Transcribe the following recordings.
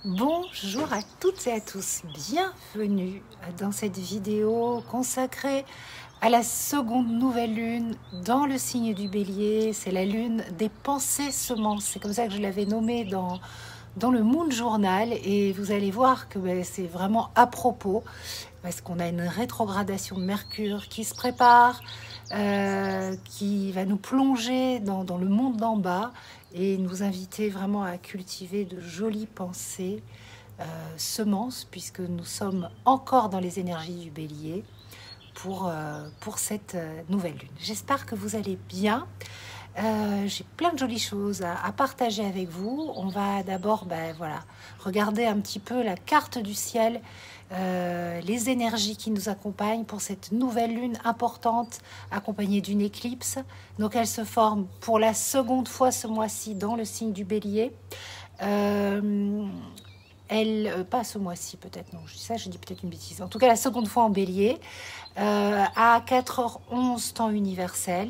Bonjour à toutes et à tous, bienvenue dans cette vidéo consacrée à la seconde nouvelle lune dans le signe du Bélier. C'est la lune des pensées semences, c'est comme ça que je l'avais nommée dans le Moon Journal, et vous allez voir que c'est vraiment à propos parce qu'on a une rétrogradation de Mercure qui se prépare, qui va nous plonger dans le monde d'en bas et nous inviter vraiment à cultiver de jolies pensées, semences, puisque nous sommes encore dans les énergies du Bélier pour cette nouvelle lune. J'espère que vous allez bien. J'ai plein de jolies choses à partager avec vous. On va d'abord regarder un petit peu la carte du ciel, les énergies qui nous accompagnent pour cette nouvelle lune importante, accompagnée d'une éclipse. Donc elle se forme pour la seconde fois ce mois-ci dans le signe du Bélier. Pas ce mois-ci peut-être, non, je dis peut-être une bêtise. En tout cas, la seconde fois en Bélier, à 4h11 temps universel.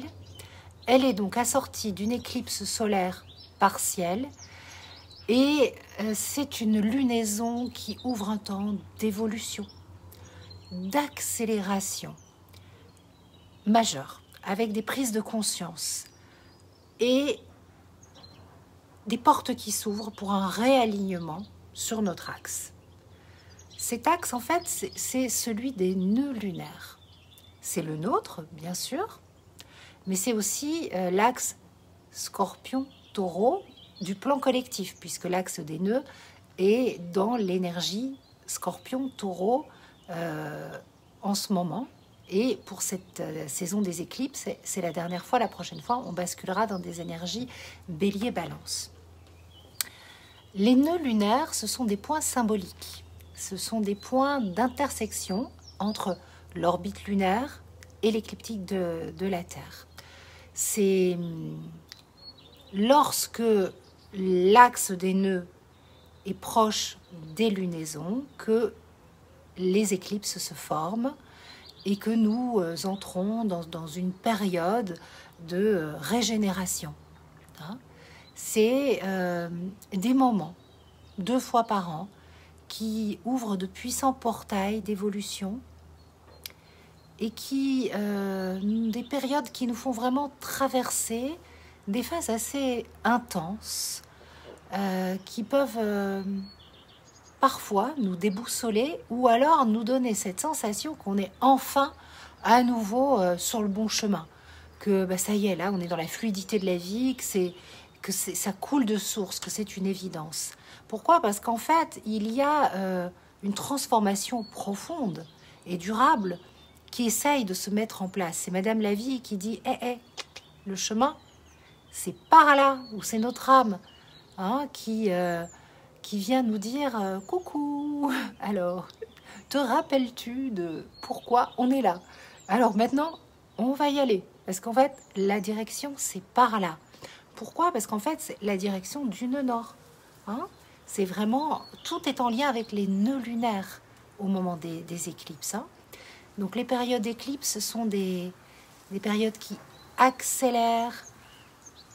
Elle est donc assortie d'une éclipse solaire partielle et c'est une lunaison qui ouvre un temps d'évolution, d'accélération majeure, avec des prises de conscience et des portes qui s'ouvrent pour un réalignement sur notre axe. Cet axe, en fait, c'est celui des nœuds lunaires. C'est le nôtre, bien sûr, mais c'est aussi l'axe Scorpion-Taureau du plan collectif, puisque l'axe des nœuds est dans l'énergie Scorpion-Taureau en ce moment. Et pour cette saison des éclipses, c'est la dernière fois. La prochaine fois, on basculera dans des énergies Bélier-Balance. Les nœuds lunaires, ce sont des points symboliques. Ce sont des points d'intersection entre l'orbite lunaire et l'écliptique de la Terre. C'est lorsque l'axe des nœuds est proche des lunaisons que les éclipses se forment et que nous entrons dans une période de régénération. C'est des moments, 2 fois par an, qui ouvrent de puissants portails d'évolution et qui des périodes qui nous font vraiment traverser des phases assez intenses qui peuvent parfois nous déboussoler ou alors nous donner cette sensation qu'on est enfin à nouveau sur le bon chemin, que ça y est, là on est dans la fluidité de la vie, que ça coule de source, que c'est une évidence. Pourquoi ? Parce qu'en fait il y a une transformation profonde et durable qui essaye de se mettre en place. C'est Madame la Vie qui dit le chemin, c'est par là où c'est notre âme qui vient nous dire coucou. Alors, te rappelles-tu de pourquoi on est là? Alors maintenant, on va y aller. Parce qu'en fait, la direction, c'est par là. Pourquoi? Parce qu'en fait, c'est la direction du nœud nord. C'est vraiment, tout est en lien avec les nœuds lunaires au moment des éclipses. Donc les périodes d'éclipse sont des périodes qui accélèrent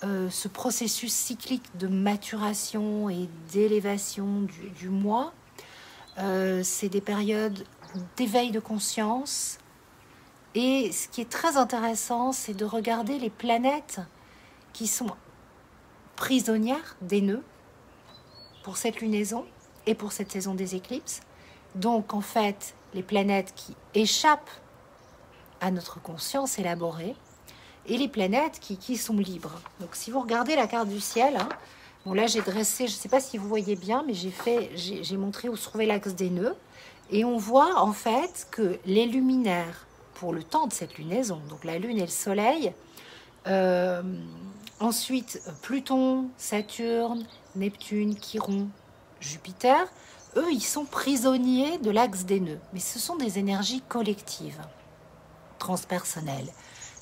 ce processus cyclique de maturation et d'élévation du moi. C'est des périodes d'éveil de conscience. Et ce qui est très intéressant, c'est de regarder les planètes qui sont prisonnières des nœuds pour cette lunaison et pour cette saison des éclipses. Donc en fait, les planètes qui échappent à notre conscience élaborée et les planètes qui sont libres. Donc si vous regardez la carte du ciel, bon là j'ai dressé, je ne sais pas si vous voyez bien, mais j'ai montré où se trouvait l'axe des nœuds, et on voit en fait que les luminaires pour le temps de cette lunaison, donc la Lune et le Soleil, ensuite Pluton, Saturne, Neptune, Chiron, Jupiter, eux, ils sont prisonniers de l'axe des nœuds. Mais ce sont des énergies collectives, transpersonnelles.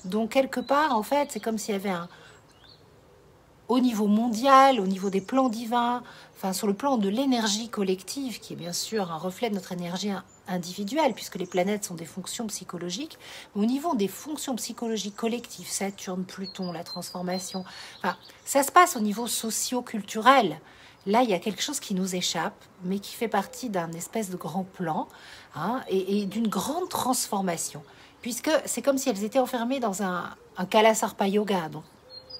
Donc, quelque part, en fait, c'est comme s'il y avait au niveau mondial, au niveau des plans divins, enfin, sur le plan de l'énergie collective, qui est bien sûr un reflet de notre énergie individuelle, puisque les planètes sont des fonctions psychologiques, au niveau des fonctions psychologiques collectives, Saturne, Pluton, la transformation, enfin, ça se passe au niveau socio-culturel. là, il y a quelque chose qui nous échappe, mais qui fait partie d'un espèce de grand plan, hein, et d'une grande transformation. Puisque c'est comme si elles étaient enfermées dans un Kalasarpa Yoga, donc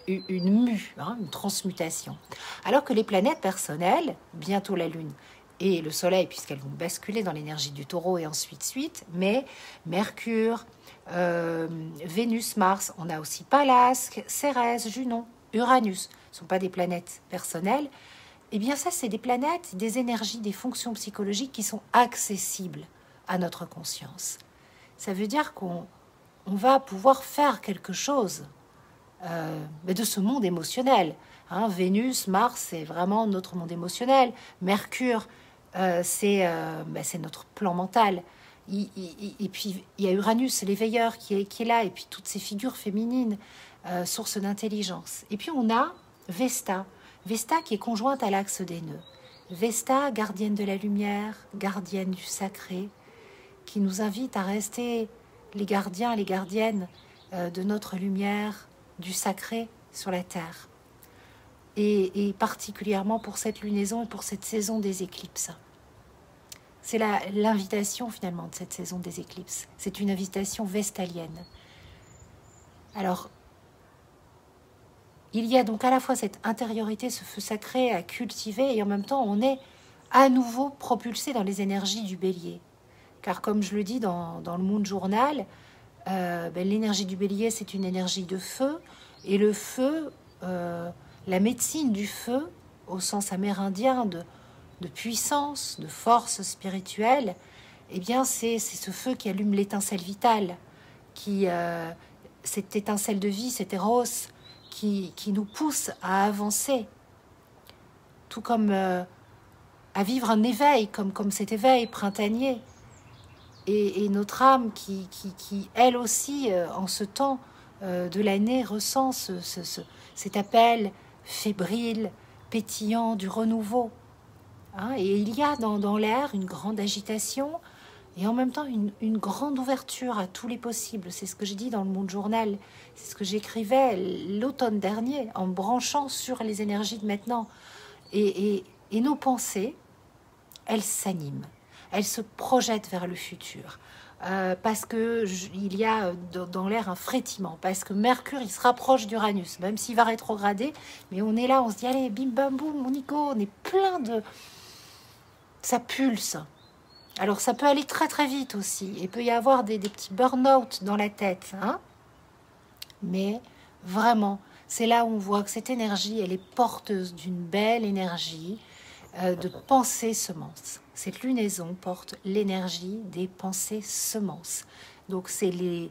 une mue, hein, une transmutation. Alors que les planètes personnelles, bientôt la Lune et le Soleil, puisqu'elles vont basculer dans l'énergie du Taureau et ensuite suite, mais Mercure, Vénus, Mars, on a aussi Pallas, Cérès, Junon, Uranus, ce ne sont pas des planètes personnelles. Eh bien ça, c'est des planètes, des énergies, des fonctions psychologiques qui sont accessibles à notre conscience. Ça veut dire qu'on va pouvoir faire quelque chose de ce monde émotionnel. Hein, Vénus, Mars, c'est vraiment notre monde émotionnel. Mercure, c'est notre plan mental. Et puis, il y a Uranus, l'éveilleur, qui est là, et puis toutes ces figures féminines, source d'intelligence. Et puis, on a Vesta. Vesta qui est conjointe à l'axe des nœuds. Vesta, gardienne de la lumière, gardienne du sacré, qui nous invite à rester les gardiens, les gardiennes de notre lumière, du sacré sur la terre. Et particulièrement pour cette lunaison et pour cette saison des éclipses. C'est l'invitation finalement de cette saison des éclipses. C'est une invitation vestalienne. Alors, il y a donc à la fois cette intériorité, ce feu sacré à cultiver, et en même temps on est à nouveau propulsé dans les énergies du bélier. Car comme je le dis dans le Moon Journal, l'énergie du bélier, c'est une énergie de feu, et le feu, la médecine du feu, au sens amérindien de puissance, de force spirituelle, eh bien c'est ce feu qui allume l'étincelle vitale, cette étincelle de vie, cet éros, qui nous pousse à avancer, tout comme à vivre un éveil, comme cet éveil printanier. Et notre âme qui elle aussi, en ce temps de l'année, ressent cet appel fébrile, pétillant du renouveau. Hein, et il y a dans l'air une grande agitation et en même temps une grande ouverture à tous les possibles. C'est ce que j'ai dit dans le Monde Journal, c'est ce que j'écrivais l'automne dernier en branchant sur les énergies de maintenant. Et nos pensées, elles s'animent. Elle se projette vers le futur, parce qu'il y a dans l'air un frétillement, parce que Mercure, il se rapproche d'Uranus, même s'il va rétrograder, mais on est là, on se dit, allez, bim, bam, boum, on y go, on est plein de... Ça pulse. Alors, ça peut aller très, très vite aussi, et peut y avoir des petits burn-out dans la tête, hein, mais vraiment, c'est là où on voit que cette énergie, elle est porteuse d'une belle énergie, de pensées semences. Cette lunaison porte l'énergie des pensées semences. Donc c'est les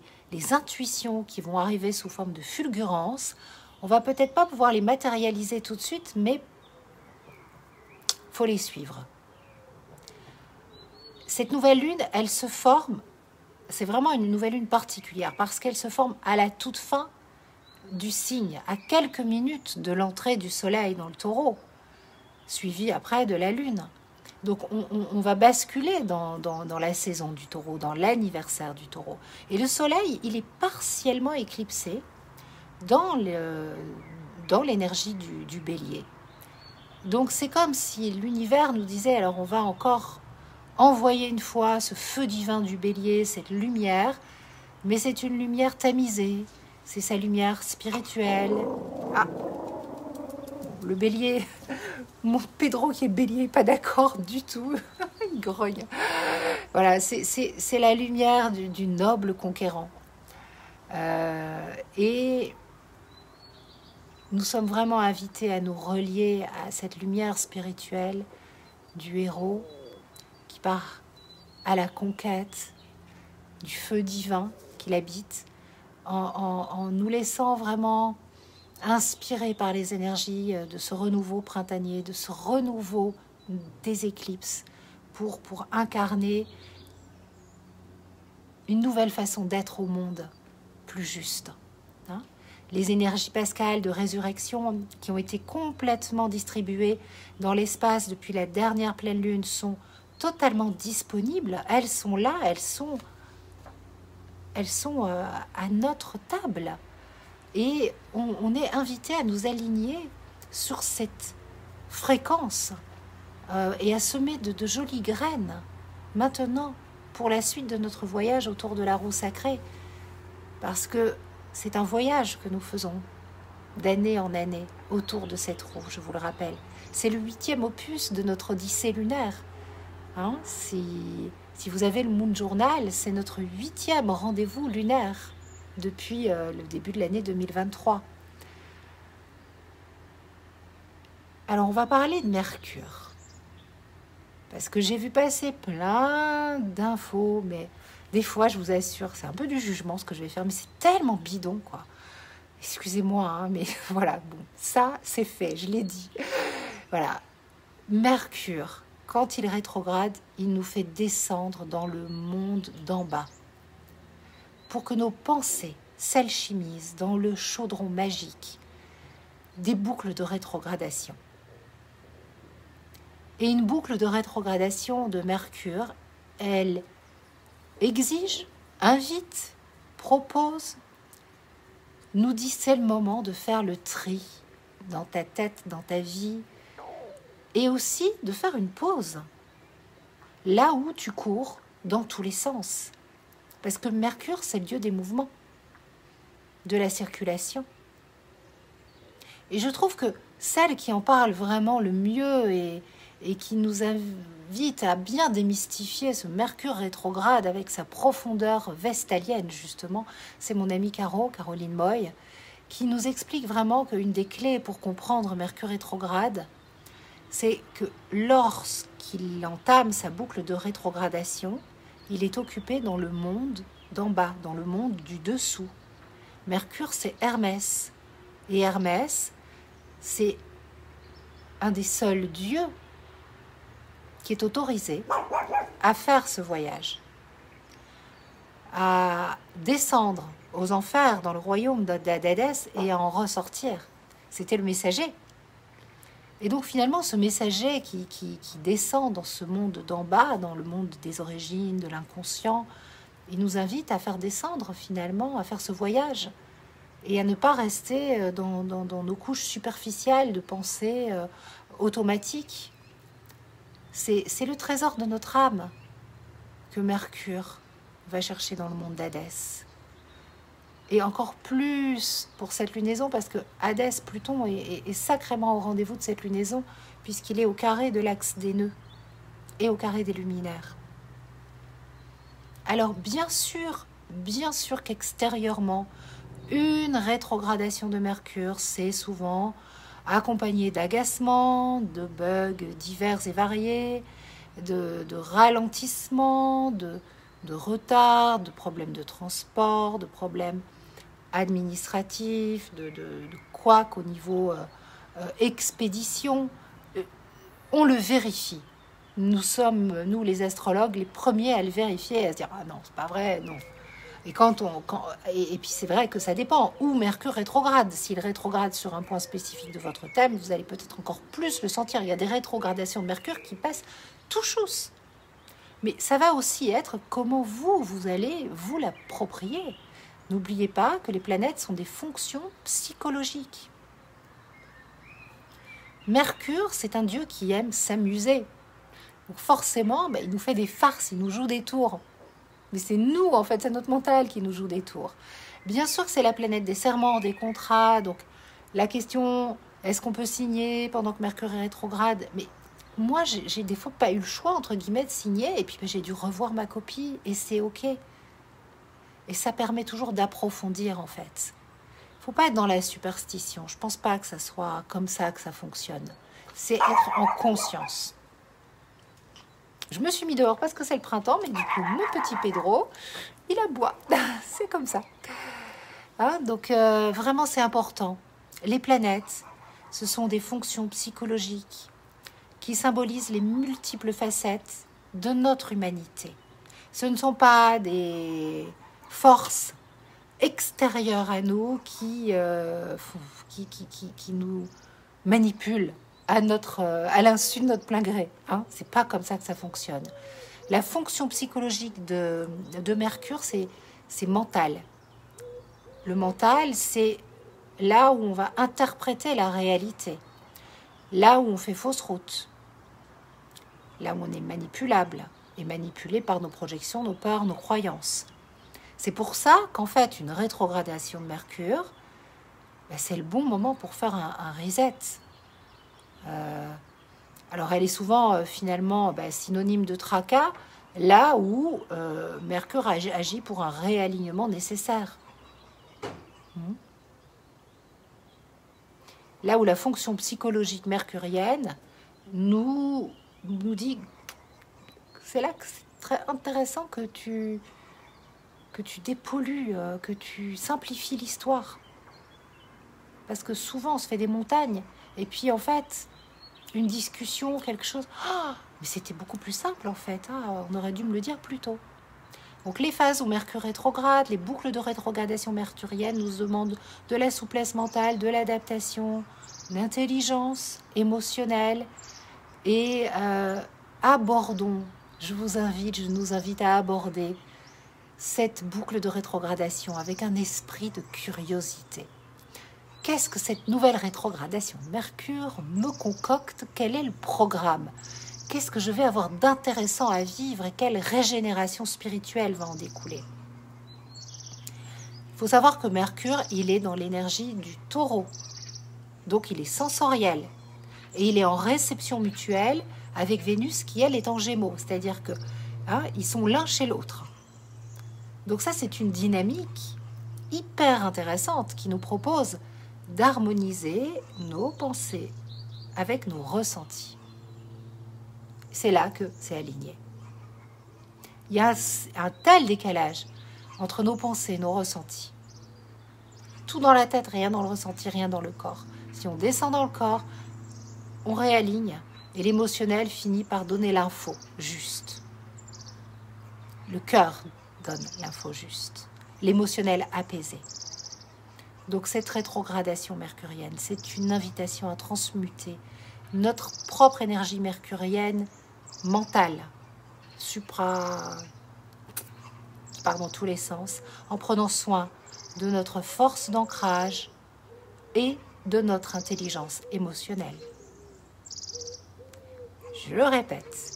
intuitions qui vont arriver sous forme de fulgurance. On va peut-être pas pouvoir les matérialiser tout de suite, mais faut les suivre. Cette nouvelle lune, elle se forme, c'est vraiment une nouvelle lune particulière, parce qu'elle se forme à la toute fin du signe, à quelques minutes de l'entrée du soleil dans le taureau, suivi après de la lune. Donc on va basculer dans la saison du taureau, dans l'anniversaire du taureau. Et le soleil, il est partiellement éclipsé dans l'énergie du bélier. Donc c'est comme si l'univers nous disait, alors on va encore envoyer une fois ce feu divin du bélier, cette lumière, mais c'est une lumière tamisée, c'est sa lumière spirituelle. Ah, le bélier, mon Pedro qui est bélier, pas d'accord du tout, il grogne. Voilà, c'est la lumière du noble conquérant. Et nous sommes vraiment invités à nous relier à cette lumière spirituelle du héros qui part à la conquête du feu divin qu'il habite, en nous laissant vraiment inspirés par les énergies de ce renouveau printanier, de ce renouveau des éclipses, pour incarner une nouvelle façon d'être au monde, plus juste. Hein, les énergies pascales de résurrection qui ont été complètement distribuées dans l'espace depuis la dernière pleine lune sont totalement disponibles. Elles sont là, elles sont à notre table. Et on est invité à nous aligner sur cette fréquence et à semer de jolies graines maintenant pour la suite de notre voyage autour de la roue sacrée. Parce que c'est un voyage que nous faisons d'année en année autour de cette roue, je vous le rappelle. C'est le 8e opus de notre odyssée lunaire. Hein, si vous avez le Moon Journal, c'est notre 8e rendez-vous lunaire depuis le début de l'année 2023. Alors, on va parler de Mercure. Parce que j'ai vu passer plein d'infos, mais des fois, je vous assure, c'est un peu du jugement ce que je vais faire, mais c'est tellement bidon, quoi. Excusez-moi, hein, mais voilà, bon, ça, c'est fait, je l'ai dit. Voilà, Mercure, quand il rétrograde, il nous fait descendre dans le monde d'en bas. Pour que nos pensées s'alchimisent dans le chaudron magique des boucles de rétrogradation. Et une boucle de rétrogradation de Mercure, elle exige, invite, propose, nous dit c'est le moment de faire le tri dans ta tête, dans ta vie, et aussi de faire une pause, là où tu cours dans tous les sens. Parce que Mercure, c'est le dieu des mouvements, de la circulation. Et je trouve que celle qui en parle vraiment le mieux et qui nous invite à bien démystifier ce Mercure rétrograde avec sa profondeur vestalienne, justement, c'est mon amie Caroline Moy, qui nous explique vraiment qu'une des clés pour comprendre Mercure rétrograde, c'est que lorsqu'il entame sa boucle de rétrogradation, il est occupé dans le monde d'en bas, dans le monde du dessous. Mercure, c'est Hermès. Et Hermès, c'est un des seuls dieux qui est autorisé à faire ce voyage, à descendre aux enfers dans le royaume d'Hadès et à en ressortir. C'était le messager. Et donc finalement, ce messager qui descend dans ce monde d'en bas, dans le monde des origines, de l'inconscient, il nous invite à faire descendre finalement, à faire ce voyage et à ne pas rester dans nos couches superficielles de pensée automatique. C'est le trésor de notre âme que Mercure va chercher dans le monde d'Hadès. Et encore plus pour cette lunaison, parce que Hadès, Pluton, est sacrément au rendez-vous de cette lunaison, puisqu'il est au carré de l'axe des nœuds et au carré des luminaires. Alors bien sûr qu'extérieurement, une rétrogradation de Mercure, c'est souvent accompagné d'agacements, de bugs divers et variés, de ralentissements, de retard, de problèmes de transport, de problèmes administratifs, de couacs au niveau expédition. On le vérifie. Nous sommes, nous les astrologues, les premiers à le vérifier, à se dire « Ah non, c'est pas vrai, non ». Et et puis c'est vrai que ça dépend où Mercure rétrograde. S'il rétrograde sur un point spécifique de votre thème, vous allez peut-être encore plus le sentir. Il y a des rétrogradations de Mercure qui passent tout chousse. Mais ça va aussi être comment vous allez vous l'approprier. N'oubliez pas que les planètes sont des fonctions psychologiques. Mercure, c'est un dieu qui aime s'amuser. Donc forcément, il nous fait des farces, il nous joue des tours. Mais c'est nous, en fait, c'est notre mental qui nous joue des tours. Bien sûr que c'est la planète des serments, des contrats. Donc la question, est-ce qu'on peut signer pendant que Mercure est rétrograde? Mais moi, j'ai des fois pas eu le choix, entre guillemets, de signer. Et puis j'ai dû revoir ma copie et c'est OK. Et ça permet toujours d'approfondir, en fait. Il ne faut pas être dans la superstition. Je ne pense pas que ça soit comme ça que ça fonctionne. C'est être en conscience. Je me suis mis dehors parce que c'est le printemps, mais du coup, mon petit Pedro, il aboie. C'est comme ça. Hein, donc, vraiment, c'est important. Les planètes, ce sont des fonctions psychologiques qui symbolisent les multiples facettes de notre humanité. Ce ne sont pas des forces extérieures à nous qui nous manipulent à l'insu de notre plein gré. Hein. C'est pas comme ça que ça fonctionne. La fonction psychologique de Mercure, c'est mental. Le mental, c'est là où on va interpréter la réalité. là où on fait fausse route, là où on est manipulable et manipulé par nos projections, nos peurs, nos croyances. C'est pour ça qu'en fait, une rétrogradation de Mercure, c'est le bon moment pour faire un reset. Alors, elle est souvent finalement synonyme de tracas, là où Mercure agit pour un réalignement nécessaire. Là où la fonction psychologique mercurienne nous dit, c'est là que c'est très intéressant que tu dépollues, que tu simplifies l'histoire. Parce que souvent, on se fait des montagnes. Et puis, en fait, une discussion, quelque chose... Oh, mais c'était beaucoup plus simple, en fait. Ah, on aurait dû me le dire plus tôt. Donc, les phases où Mercure rétrograde, les boucles de rétrogradation mercurienne nous demandent de la souplesse mentale, de l'adaptation, l'intelligence émotionnelle. Et abordons, je nous invite à aborder cette boucle de rétrogradation avec un esprit de curiosité. Qu'est-ce que cette nouvelle rétrogradation de Mercure me concocte? Quel est le programme? Qu'est-ce que je vais avoir d'intéressant à vivre et quelle régénération spirituelle va en découler? Il faut savoir que Mercure, il est dans l'énergie du Taureau. Donc il est sensoriel. Et il est en réception mutuelle avec Vénus qui, elle, est en Gémeaux. C'est-à-dire que ils sont l'un chez l'autre. Donc ça, c'est une dynamique hyper intéressante qui nous propose d'harmoniser nos pensées avec nos ressentis. C'est là que c'est aligné. Il y a un tel décalage entre nos pensées, nos ressentis. Tout dans la tête, rien dans le ressenti, rien dans le corps. Si on descend dans le corps, on réaligne et l'émotionnel finit par donner l'info juste. Le cœur donne l'info juste. L'émotionnel apaisé. Donc cette rétrogradation mercurienne, c'est une invitation à transmuter notre propre énergie mercurienne mentale, qui part dans tous les sens, en prenant soin de notre force d'ancrage et de notre intelligence émotionnelle. Je le répète,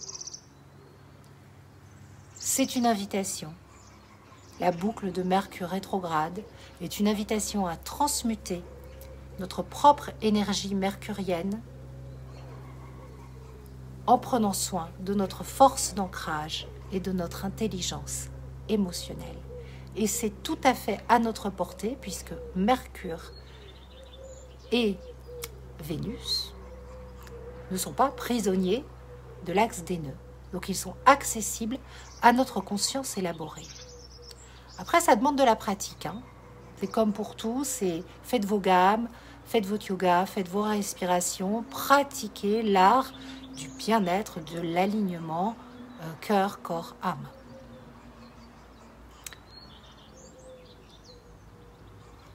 c'est une invitation. La boucle de Mercure rétrograde est une invitation à transmuter notre propre énergie mercurienne en prenant soin de notre force d'ancrage et de notre intelligence émotionnelle. Et c'est tout à fait à notre portée puisque Mercure et Vénus ne sont pas prisonniers de l'axe des nœuds. Donc ils sont accessibles à notre conscience élaborée. Après, ça demande de la pratique. C'est comme pour tout, c'est faites vos gammes, faites votre yoga, faites vos respirations, pratiquez l'art du bien-être, de l'alignement cœur, corps, âme.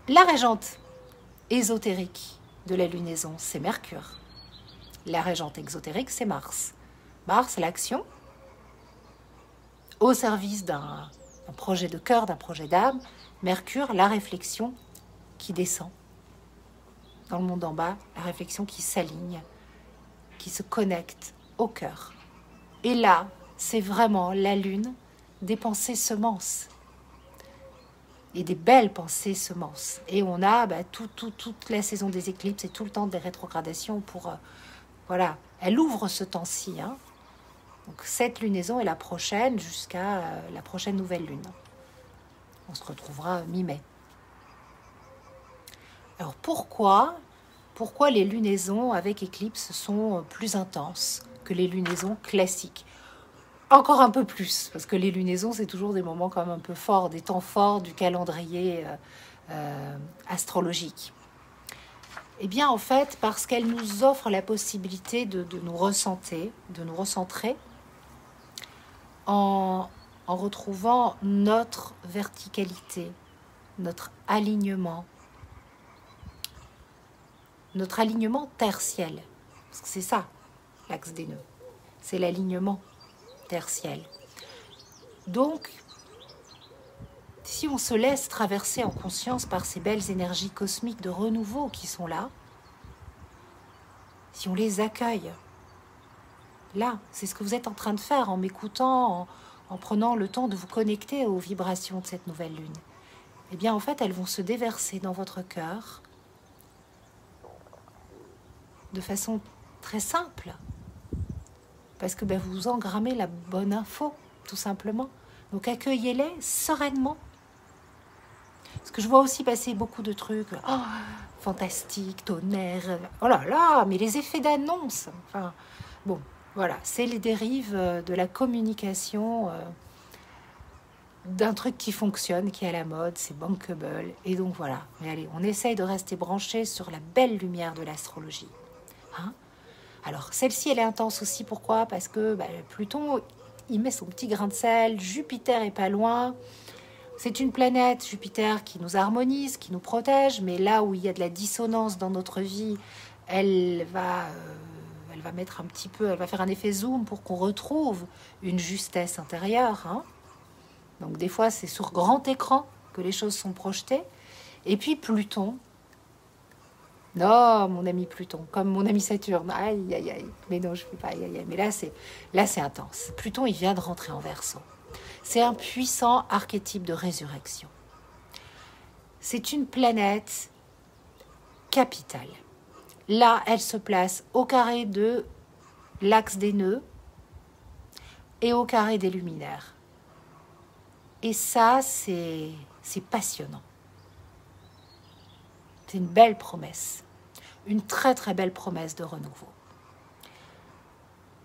La régente ésotérique de la lunaison, c'est Mercure. La régente exotérique, c'est Mars. Mars, l'action, au service d'un projet de cœur, d'un projet d'âme. Mercure, la réflexion qui descend dans le monde en bas, la réflexion qui s'aligne, qui se connecte au cœur. Et là, c'est vraiment la lune des pensées semences. Et des belles pensées semences. Et on a toute la saison des éclipses et tout le temps des rétrogradations pour... voilà, elle ouvre ce temps-ci. Donc cette lunaison est la prochaine jusqu'à la prochaine nouvelle lune. On se retrouvera mi-mai. Alors pourquoi les lunaisons avec éclipse sont plus intenses que les lunaisons classiques? Encore un peu plus, parce que les lunaisons, c'est toujours des moments quand même un peu forts, des temps forts du calendrier astrologique. Eh bien, en fait, parce qu'elles nous offrent la possibilité de nous recentrer, en retrouvant notre verticalité, notre alignement tertiel. Parce que c'est ça, l'axe des nœuds. C'est l'alignement tertiel. Donc, si on se laisse traverser en conscience par ces belles énergies cosmiques de renouveau qui sont là, si on les accueille. Là, c'est ce que vous êtes en train de faire en m'écoutant, en prenant le temps de vous connecter aux vibrations de cette nouvelle lune. Eh bien, en fait, elles vont se déverser dans votre cœur de façon très simple. Parce que vous engrammez la bonne info, tout simplement. Donc, accueillez-les sereinement. Parce que je vois aussi passer beaucoup de trucs. Oh, fantastique, tonnerre. Oh là là, mais les effets d'annonce. Enfin, bon, voilà, c'est les dérives de la communication d'un truc qui fonctionne, qui est à la mode, c'est bankable. Et donc voilà, mais allez, on essaye de rester branché sur la belle lumière de l'astrologie. Hein? Alors, celle-ci, elle est intense aussi. Pourquoi? Parce que Pluton, il met son petit grain de sel. Jupiter est pas loin. C'est une planète, Jupiter, qui nous harmonise, qui nous protège. Mais là où il y a de la dissonance dans notre vie, elle va mettre un petit peu, elle va faire un effet zoom pour qu'on retrouve une justesse intérieure. Hein. Donc des fois, c'est sur grand écran que les choses sont projetées. Et puis Pluton. Non, mon ami Pluton, comme mon ami Saturne. Aïe, aïe, aïe. Mais non, je ne fais pas aïe, aïe, aïe. Mais là, c'est intense. Pluton, il vient de rentrer en Verseau. C'est un puissant archétype de résurrection. C'est une planète capitale. Là, elle se place au carré de l'axe des nœuds et au carré des luminaires. Et ça, c'est passionnant. C'est une belle promesse. Une très très belle promesse de renouveau.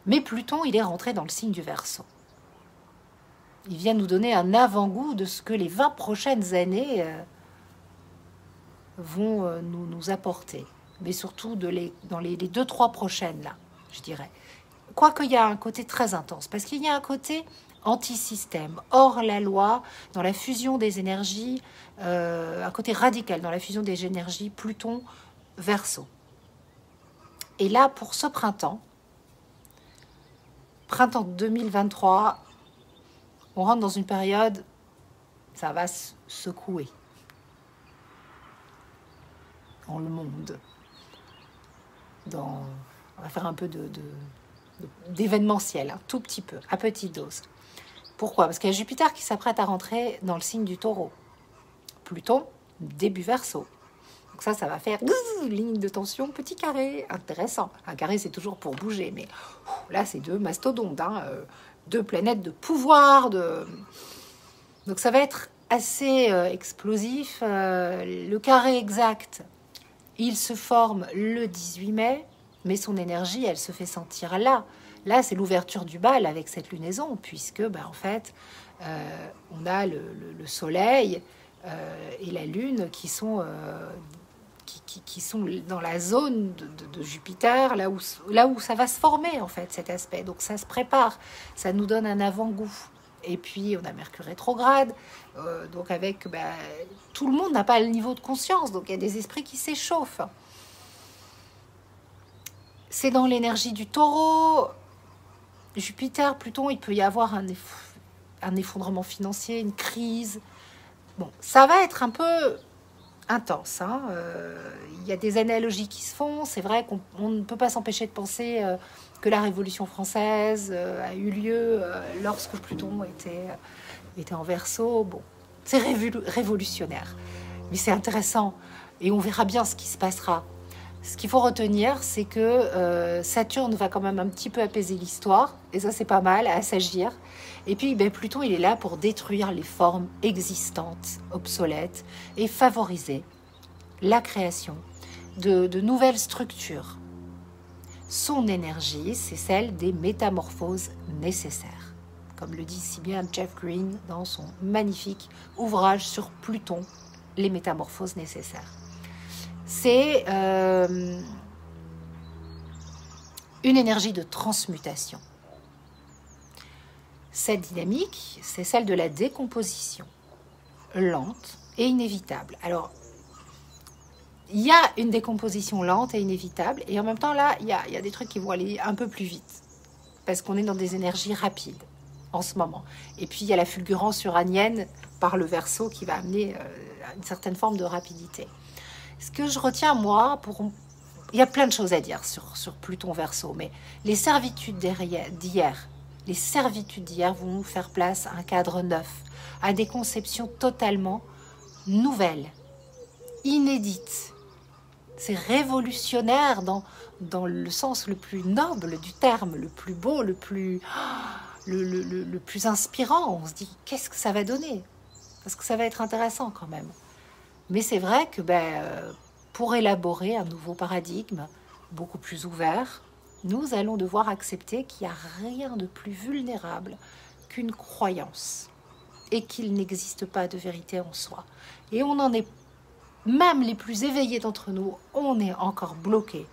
Mais Pluton, il est rentré dans le signe du Verseau. Il vient nous donner un avant-goût de ce que les 20 prochaines années vont nous apporter. Mais surtout dans les 2-3 prochaines, là, je dirais. Quoique il y a un côté très intense, parce qu'il y a un côté anti-système, hors la loi, dans la fusion des énergies, un côté radical dans la fusion des énergies Pluton-Verseau. Et là, pour ce printemps 2023, on rentre dans une période, ça va secouer dans le monde. On va faire un peu d'événementiel, un tout petit peu, à petite dose. Pourquoi? Parce qu'il y a Jupiter qui s'apprête à rentrer dans le signe du Taureau. Pluton, début Verseau. Donc ça va faire ligne de tension, petit carré, intéressant. Un carré, c'est toujours pour bouger, mais là, c'est deux mastodontes, deux planètes de pouvoir. Donc ça va être assez explosif. Le carré exact, il se forme le 18 mai, mais son énergie, elle se fait sentir là. Là, c'est l'ouverture du bal avec cette lunaison, puisque, en fait, on a le Soleil et la Lune qui sont dans la zone de Jupiter, là où ça va se former, en fait, cet aspect. Donc, ça se prépare, ça nous donne un avant-goût. Et puis, on a Mercure rétrograde, donc avec... tout le monde n'a pas le niveau de conscience, donc il y a des esprits qui s'échauffent. C'est dans l'énergie du Taureau. Jupiter, Pluton, il peut y avoir un effondrement financier, une crise. Bon, ça va être un peu intense. Il y a des analogies qui se font. C'est vrai qu'on ne peut pas s'empêcher de penser que la Révolution française a eu lieu lorsque Pluton était en Verseau. Bon, c'est révolutionnaire. Mais c'est intéressant. Et on verra bien ce qui se passera. Ce qu'il faut retenir, c'est que Saturne va quand même un petit peu apaiser l'histoire. Et ça, c'est pas mal, à s'agir. Et puis, Pluton, il est là pour détruire les formes existantes, obsolètes, et favoriser la création de nouvelles structures. Son énergie, c'est celle des métamorphoses nécessaires. Comme le dit si bien Jeff Green dans son magnifique ouvrage sur Pluton, les métamorphoses nécessaires. C'est une énergie de transmutation. Cette dynamique, c'est celle de la décomposition, lente et inévitable. Alors, il y a une décomposition lente et inévitable, et en même temps, là, il y a des trucs qui vont aller un peu plus vite, parce qu'on est dans des énergies rapides en ce moment. Et puis, il y a la fulgurance uranienne par le Verseau qui va amener une certaine forme de rapidité. Ce que je retiens, moi, pour il y a plein de choses à dire sur Pluton Verseau, mais les servitudes d'hier, les servitudes d'hier vont nous faire place à un cadre neuf, à des conceptions totalement nouvelles, inédites. C'est révolutionnaire dans le sens le plus noble du terme, le plus beau, le plus inspirant. On se dit, qu'est-ce que ça va donner? Parce que ça va être intéressant quand même. Mais c'est vrai que pour élaborer un nouveau paradigme, beaucoup plus ouvert, nous allons devoir accepter qu'il n'y a rien de plus vulnérable qu'une croyance et qu'il n'existe pas de vérité en soi. Et on en est, même les plus éveillés d'entre nous, on est encore bloqués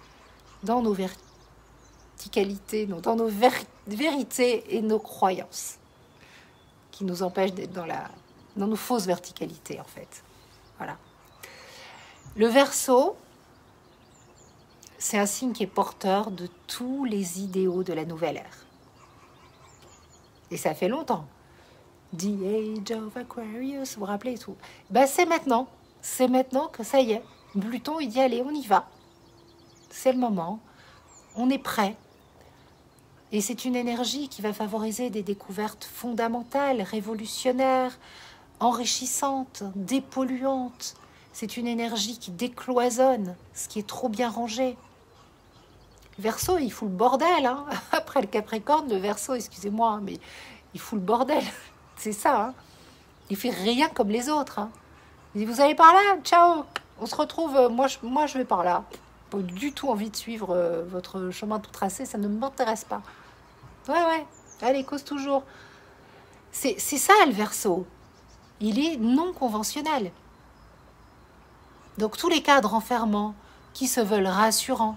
dans nos verticalités, dans nos vérités et nos croyances qui nous empêchent d'être dans nos fausses verticalités en fait. Voilà. Le Verseau, c'est un signe qui est porteur de tous les idéaux de la nouvelle ère. Et ça fait longtemps. The Age of Aquarius, vous vous rappelez et tout. C'est maintenant. C'est maintenant que ça y est. Pluton, il dit, allez, on y va. C'est le moment. On est prêt. Et c'est une énergie qui va favoriser des découvertes fondamentales, révolutionnaires, enrichissantes, dépolluantes. C'est une énergie qui décloisonne, ce qui est trop bien rangé. Le Verseau, il fout le bordel. Hein. Après le Capricorne, le Verseau, excusez-moi, mais il fout le bordel. C'est ça. Hein. Il fait rien comme les autres. Hein. Il dit, vous allez par là, ciao. On se retrouve, moi je vais par là. Pas du tout envie de suivre votre chemin tout tracé, ça ne m'intéresse pas. Ouais, allez, cause toujours. C'est ça le Verseau. Il est non conventionnel. Donc tous les cadres enfermants qui se veulent rassurants,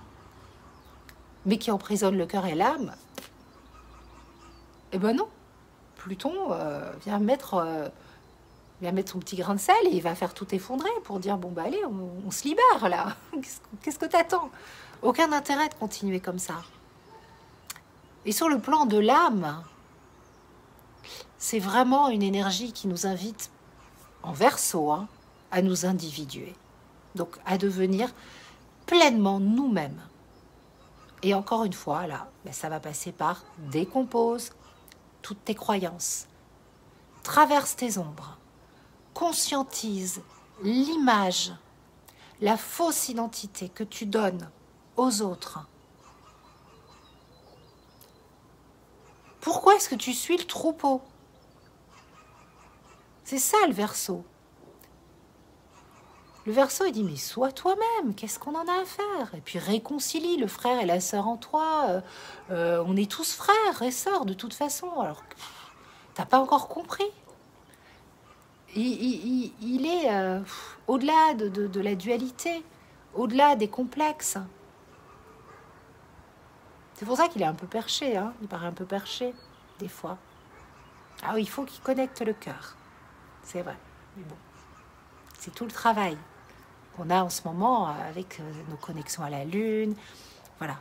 mais qui emprisonnent le cœur et l'âme, eh ben non. Pluton vient mettre son petit grain de sel et il va faire tout effondrer pour dire, bon allez, on se libère là. Qu'est-ce que t'attends? Aucun intérêt de continuer comme ça. Et sur le plan de l'âme, c'est vraiment une énergie qui nous invite en Verseau à nous individuer. Donc à devenir pleinement nous-mêmes. Et encore une fois, là, ça va passer par décompose toutes tes croyances. Traverse tes ombres. Conscientise l'image, la fausse identité que tu donnes aux autres. Pourquoi est-ce que tu suis le troupeau? C'est ça le Verseau. Le Verseau, il dit, mais sois toi-même, qu'est-ce qu'on en a à faire? Et puis réconcilie le frère et la sœur en toi. On est tous frères et sœurs de toute façon. Alors, t'as pas encore compris. Il est au-delà de la dualité, au-delà des complexes. C'est pour ça qu'il est un peu perché, hein. Il paraît un peu perché, des fois. Ah oui, il faut qu'il connecte le cœur. C'est vrai, mais bon, c'est tout le travail qu'on a en ce moment avec nos connexions à la Lune, voilà.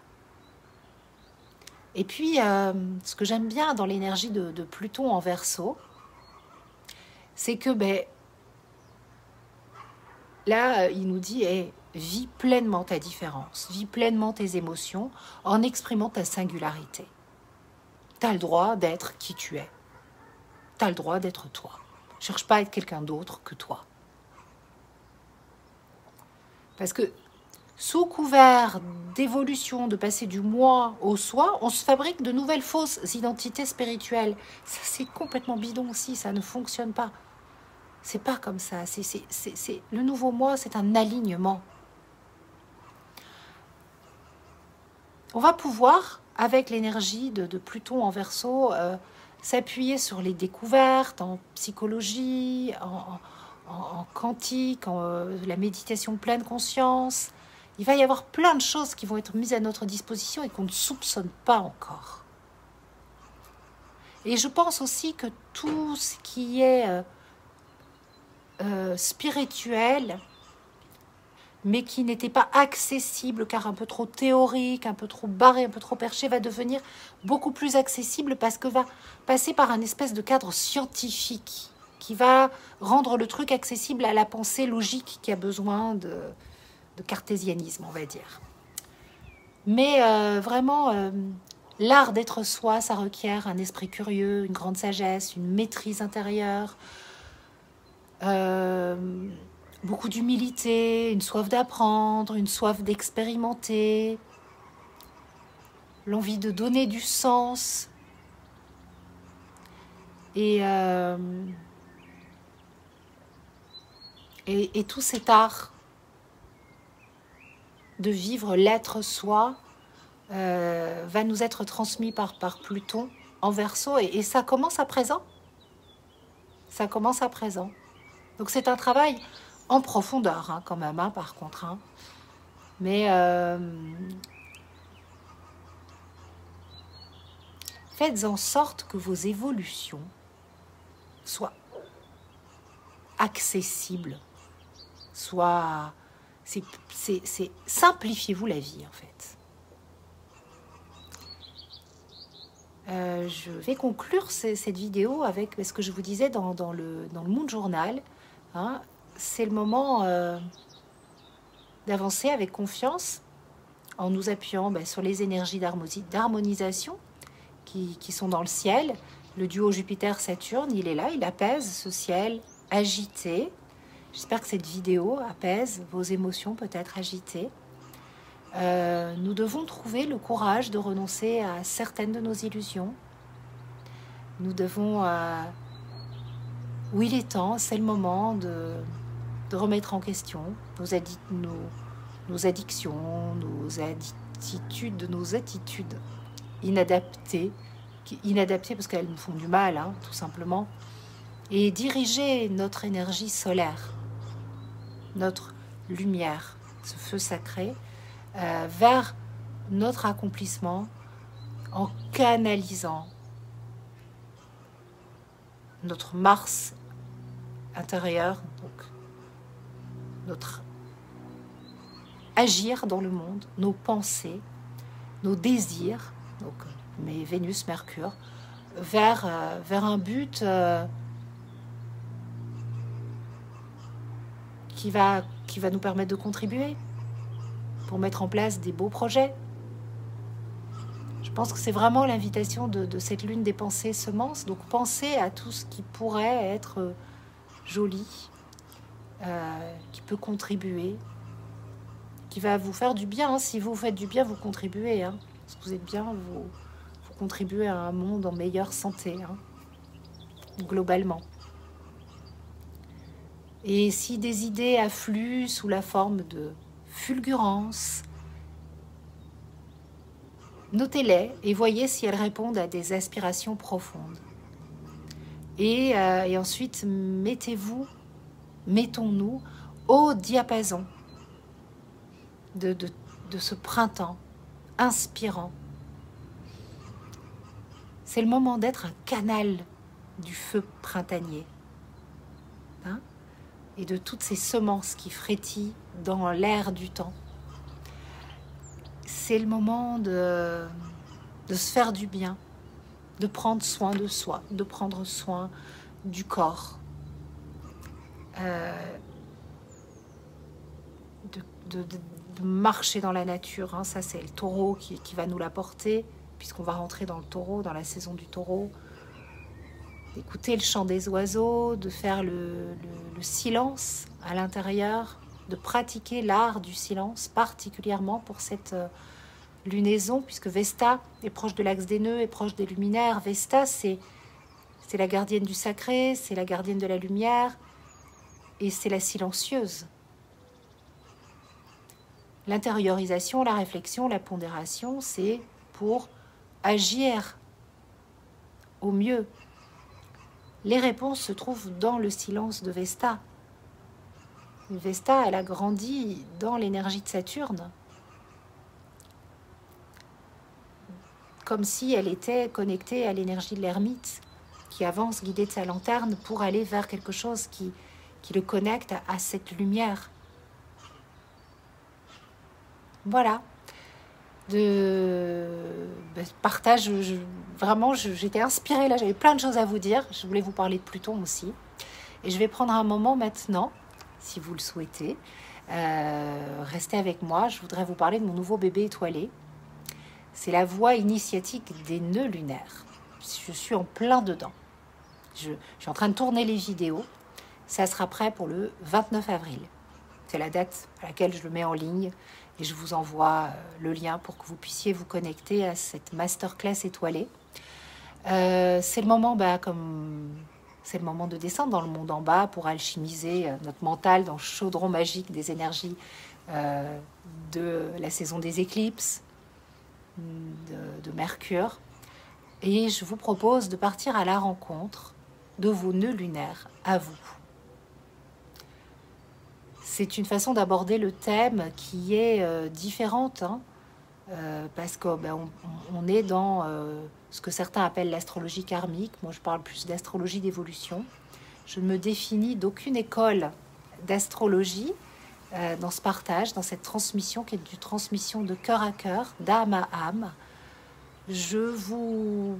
Et puis, ce que j'aime bien dans l'énergie de Pluton en Verseau, c'est que, là, il nous dit, vis pleinement ta différence, vis pleinement tes émotions en exprimant ta singularité. Tu as le droit d'être qui tu es. Tu as le droit d'être toi. Cherche pas à être quelqu'un d'autre que toi. Parce que sous couvert d'évolution, de passer du moi au soi, on se fabrique de nouvelles fausses identités spirituelles. Ça, c'est complètement bidon aussi, ça ne fonctionne pas. C'est pas comme ça. Le nouveau moi, c'est un alignement. On va pouvoir, avec l'énergie de Pluton en Verseau, s'appuyer sur les découvertes en psychologie, en quantique, la méditation pleine conscience. Il va y avoir plein de choses qui vont être mises à notre disposition et qu'on ne soupçonne pas encore. Et je pense aussi que tout ce qui est spirituel, mais qui n'était pas accessible, car un peu trop théorique, un peu trop barré, un peu trop perché, va devenir beaucoup plus accessible parce que va passer par un espèce de cadre scientifique qui va rendre le truc accessible à la pensée logique qui a besoin de cartésianisme, on va dire. Mais vraiment, l'art d'être soi, ça requiert un esprit curieux, une grande sagesse, une maîtrise intérieure, beaucoup d'humilité, une soif d'apprendre, une soif d'expérimenter, l'envie de donner du sens. Et tout cet art de vivre l'être soi va nous être transmis par Pluton en Verseau. Et ça commence à présent. Ça commence à présent. Donc c'est un travail en profondeur, hein, quand même, hein, par contre. Hein. Mais faites en sorte que vos évolutions soient accessibles, soient... simplifiez-vous la vie, en fait. Je vais conclure cette vidéo avec ce que je vous disais dans le Moon Journal. Hein, c'est le moment d'avancer avec confiance en nous appuyant sur les énergies d'harmonisation qui sont dans le ciel. Le duo Jupiter-Saturne, il est là, il apaise ce ciel agité. J'espère que cette vidéo apaise vos émotions peut-être agitées. Nous devons trouver le courage de renoncer à certaines de nos illusions. Nous devons... oui, il est temps, c'est le moment de remettre en question nos addictions, nos attitudes inadaptées parce qu'elles nous font du mal, hein, tout simplement, et diriger notre énergie solaire, notre lumière, ce feu sacré, vers notre accomplissement en canalisant notre Mars intérieur, donc notre agir dans le monde, nos pensées, nos désirs, donc mes Vénus, Mercure, vers un but qui va nous permettre de contribuer pour mettre en place des beaux projets. Je pense que c'est vraiment l'invitation de cette lune des pensées semences. Donc pensez à tout ce qui pourrait être joli, qui peut contribuer, qui va vous faire du bien. Hein. Si vous faites du bien, vous contribuez. Hein. Si vous êtes bien, vous contribuez à un monde en meilleure santé, hein, globalement. Et si des idées affluent sous la forme de fulgurance, notez-les et voyez si elles répondent à des aspirations profondes. Et ensuite, mettons-nous au diapason de ce printemps inspirant. C'est le moment d'être un canal du feu printanier, hein, et de toutes ces semences qui frétillent dans l'air du temps. C'est le moment de se faire du bien, de prendre soin de soi, de prendre soin du corps, de marcher dans la nature. Hein. Ça, c'est le taureau qui va nous l'apporter, puisqu'on va rentrer dans le taureau, dans la saison du taureau. D'écouter le chant des oiseaux, de faire le silence à l'intérieur, de pratiquer l'art du silence, particulièrement pour cette lunaison, puisque Vesta est proche de l'axe des nœuds, est proche des luminaires. Vesta, c'est la gardienne du sacré, c'est la gardienne de la lumière, et c'est la silencieuse. L'intériorisation, la réflexion, la pondération, c'est pour agir au mieux. Les réponses se trouvent dans le silence de Vesta. Vesta, elle a grandi dans l'énergie de Saturne, comme si elle était connectée à l'énergie de l'ermite, qui avance guidée de sa lanterne pour aller vers quelque chose qui le connecte à cette lumière. Voilà. Partage, vraiment, j'étais inspirée là, j'avais plein de choses à vous dire. Je voulais vous parler de Pluton aussi. Et je vais prendre un moment maintenant, si vous le souhaitez. Restez avec moi, je voudrais vous parler de mon nouveau bébé étoilé. C'est la voie initiatique des nœuds lunaires. Je suis en plein dedans. Je suis en train de tourner les vidéos. Ça sera prêt pour le 29 avril. C'est la date à laquelle je le mets en ligne et je vous envoie le lien pour que vous puissiez vous connecter à cette masterclass étoilée. C'est le moment, c'est le moment de descendre dans le monde en bas pour alchimiser notre mental dans le chaudron magique des énergies de la saison des éclipses, de Mercure. Et je vous propose de partir à la rencontre de vos nœuds lunaires à vous. C'est une façon d'aborder le thème qui est différente, parce qu'on est dans ce que certains appellent l'astrologie karmique. Moi, je parle plus d'astrologie d'évolution. Je ne me définis d'aucune école d'astrologie dans ce partage, dans cette transmission qui est une transmission de cœur à cœur, d'âme à âme. Je vous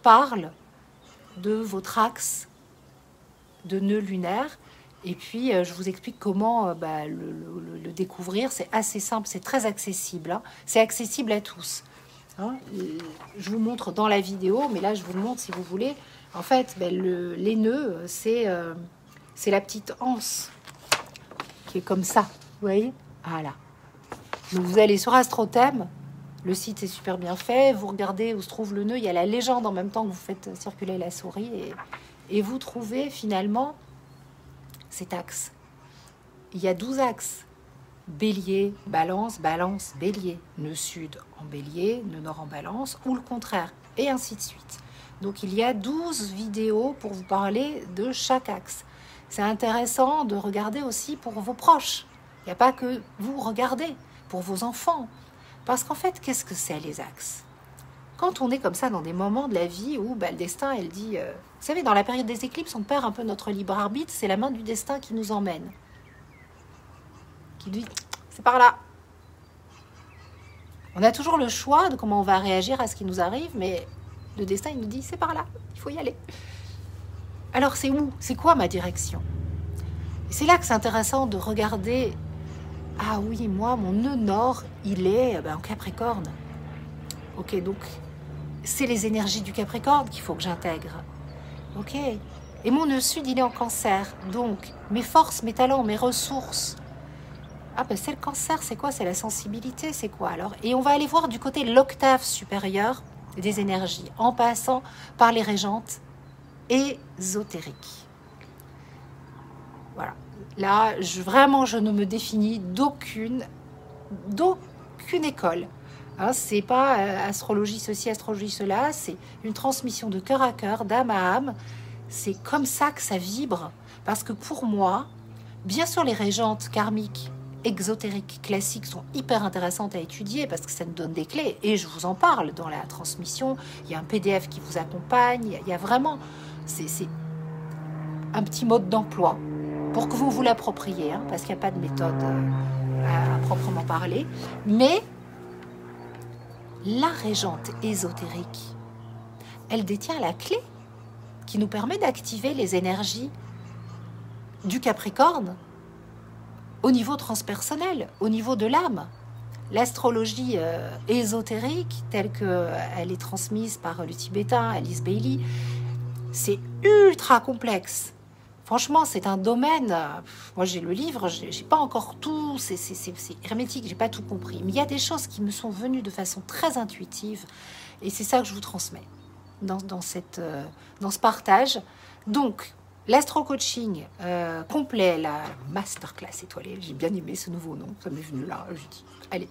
parle de votre axe de nœud lunaire et puis je vous explique comment le découvrir. C'est assez simple, c'est très accessible, hein. C'est accessible à tous, hein. Je vous montre dans la vidéo, mais là je vous le montre si vous voulez. En fait, les nœuds, c'est la petite anse qui est comme ça, vous voyez, voilà. Donc vous allez sur Astrothème. Le site est super bien fait. Vous regardez où se trouve le nœud. Il y a la légende en même temps que vous faites circuler la souris. Et vous trouvez finalement cet axe. Il y a 12 axes. Bélier, balance, balance, bélier. Nœud sud en bélier, nœud nord en balance, ou le contraire. Et ainsi de suite. Donc il y a 12 vidéos pour vous parler de chaque axe. C'est intéressant de regarder aussi pour vos proches. Il n'y a pas que vous regardez, pour vos enfants. Parce qu'en fait, qu'est-ce que c'est les axes? Quand on est comme ça dans des moments de la vie où le destin, elle dit... vous savez, dans la période des éclipses, on perd un peu notre libre arbitre. C'est la main du destin qui nous emmène. Qui dit, c'est par là. On a toujours le choix de comment on va réagir à ce qui nous arrive, mais le destin, il nous dit, c'est par là, il faut y aller. Alors, c'est où? C'est quoi ma direction? Et c'est là que c'est intéressant de regarder... Ah oui, moi, mon nœud nord, il est en Capricorne. Ok, donc, c'est les énergies du Capricorne qu'il faut que j'intègre. Ok. Et mon nœud sud, il est en Cancer. Donc, mes forces, mes talents, mes ressources. Ah c'est le Cancer, c'est quoi? C'est la sensibilité, c'est quoi alors? Et on va aller voir du côté de l'octave supérieure des énergies, en passant par les régentes ésotériques. Voilà. Là, je ne me définis d'aucune école. Hein, c'est pas astrologie ceci, astrologie cela. C'est une transmission de cœur à cœur, d'âme à âme. C'est comme ça que ça vibre. Parce que pour moi, bien sûr, les régentes karmiques, exotériques, classiques sont hyper intéressantes à étudier parce que ça nous donne des clés. Et je vous en parle dans la transmission. Il y a un PDF qui vous accompagne. Il y a vraiment... C'est un petit mode d'emploi pour que vous vous l'appropriez, hein, parce qu'il n'y a pas de méthode à proprement parler. Mais la régente ésotérique, elle détient la clé qui nous permet d'activer les énergies du Capricorne au niveau transpersonnel, au niveau de l'âme. L'astrologie ésotérique, telle qu'elle est transmise par le tibétain Alice Bailey, c'est ultra complexe. Franchement, c'est un domaine... moi, j'ai le livre, j'ai pas encore tout... C'est hermétique, j'ai pas tout compris. Mais il y a des choses qui me sont venues de façon très intuitive. Et c'est ça que je vous transmets dans ce partage. Donc, l'astro-coaching complet, la masterclass étoilée, j'ai bien aimé ce nouveau nom, ça m'est venu là, je dis, allez.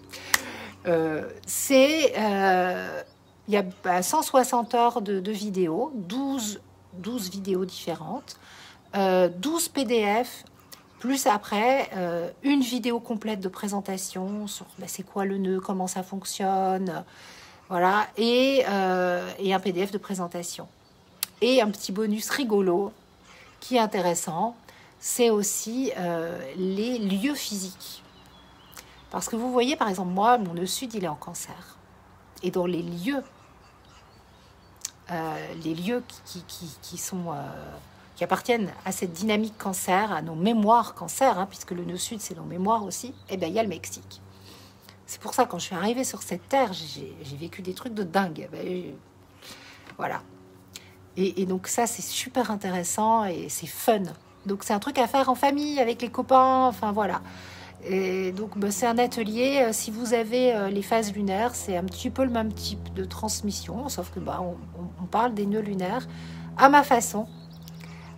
Il y a 160 heures de vidéos, 12 vidéos différentes, 12 PDF, plus après une vidéo complète de présentation sur c'est quoi le nœud, comment ça fonctionne, voilà, et un PDF de présentation. Et un petit bonus rigolo qui est intéressant, c'est aussi les lieux physiques. Parce que vous voyez, par exemple, moi, mon nœud sud, il est en Cancer. Et dans les lieux qui appartiennent à cette dynamique Cancer, à nos mémoires Cancer, hein, puisque le nœud sud, c'est nos mémoires aussi, eh bien, il y a le Mexique. C'est pour ça, quand je suis arrivée sur cette terre, j'ai vécu des trucs de dingue. Ben, voilà. Et donc ça, c'est super intéressant et c'est fun. Donc c'est un truc à faire en famille, avec les copains, enfin voilà. Et donc ben, c'est un atelier. Si vous avez les phases lunaires, c'est un petit peu le même type de transmission, sauf que ben, on parle des nœuds lunaires à ma façon,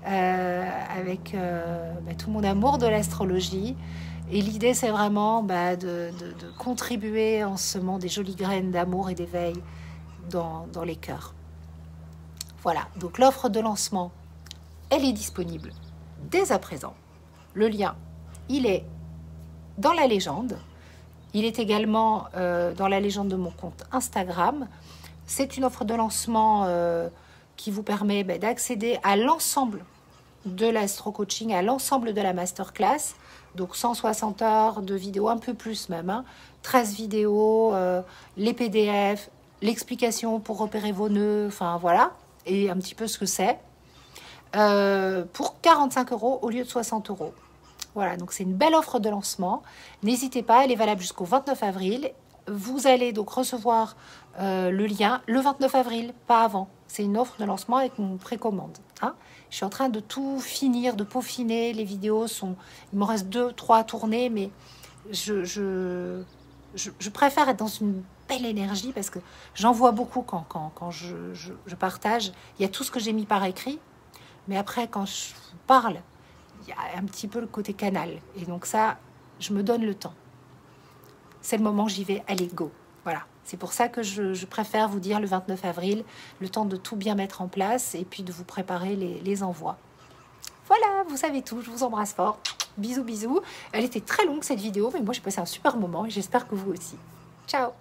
avec ben, tout mon amour de l'astrologie. Et l'idée, c'est vraiment ben, de contribuer en semant des jolies graines d'amour et d'éveil dans les cœurs. Voilà, donc l'offre de lancement, elle est disponible dès à présent. Le lien, il est dans la légende. Il est également dans la légende de mon compte Instagram. C'est une offre de lancement qui vous permet d'accéder à l'ensemble de l'astro-coaching, à l'ensemble de la masterclass. Donc 160 heures de vidéos, un peu plus même, hein, 13 vidéos, les PDF, l'explication pour repérer vos nœuds, enfin voilà, et un petit peu ce que c'est, pour 45 € au lieu de 60 €. Voilà, donc c'est une belle offre de lancement. N'hésitez pas, elle est valable jusqu'au 29 avril. Vous allez donc recevoir le lien le 29 avril, pas avant. C'est une offre de lancement avec mon précommande. Hein. Je suis en train de tout finir, de peaufiner. Les vidéos sont... Il me reste 2-3 à tourner, mais je préfère être dans une belle énergie parce que j'en vois beaucoup quand je partage. Il y a tout ce que j'ai mis par écrit, mais après, quand je parle, il y a un petit peu le côté canal. Et donc ça, je me donne le temps. C'est le moment, j'y vais, allez, go. Voilà, c'est pour ça que je préfère vous dire le 29 avril, le temps de tout bien mettre en place et puis de vous préparer les envois. Voilà, vous savez tout, je vous embrasse fort. Bisous, bisous. Elle était très longue cette vidéo, mais moi j'ai passé un super moment et j'espère que vous aussi. Ciao.